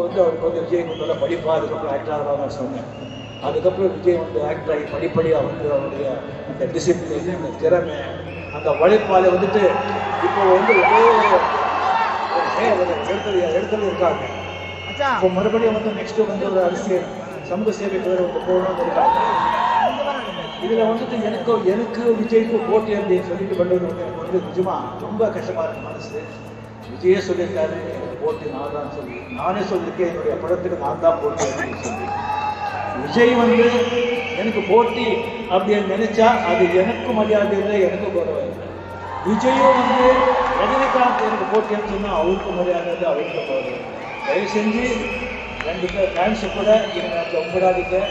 வந்து அவருக்கு வந்து விஜய் நல்ல படிப்பா அதுக்கப்புறம் ஆக்டர் ஆகலாம் நான் சொன்னேன். அதுக்கப்புறம் விஜய் வந்து ஆக்டர் ஆகி படிப்படியாக வந்து அவருடைய அந்த டிசிப்ளின், அந்த திறமை, அந்த உழைப்பால் வந்துட்டு இப்போ வந்து எடுத்துல இருக்காங்க. இப்போ மறுபடியும் வந்து நெக்ஸ்ட் வந்து ஒரு அரசியல் சமூக சேவைக்கு வேறு வந்து போகணும்னு இருக்காங்க. இதில் வந்துட்டு எனக்கு விஜய்க்கு போட்டி அப்படின்னு சொல்லிட்டு பண்ணுறது வந்து எனக்கு வந்து நிஜமா ரொம்ப கஷ்டமாக இருக்கு மனசு. விஜயே சொல்லியிருக்காரு எனக்கு போட்டி நான் தான் சொல்லி, நானே சொல்லியிருக்கேன் என்னுடைய படத்துக்கு நான் தான் போட்டி அப்படின்னு சொல்லி. விஜய் வந்து எனக்கு போட்டி அப்படின்னு நினைச்சா அது எனக்கு மரியாதை இல்லை, எனக்கு கௌரவம் இல்லை. விஜயும் வந்து ரஜினிகாந்த் எனக்கு போட்டின்னு சொன்னால் அவருக்கு மரியாதை இல்லை, அவருக்கு கௌரவம். தயவு செஞ்சு 2 பேர் ஃபேன்ஸு கூட இவங்க உங்களாதிக்க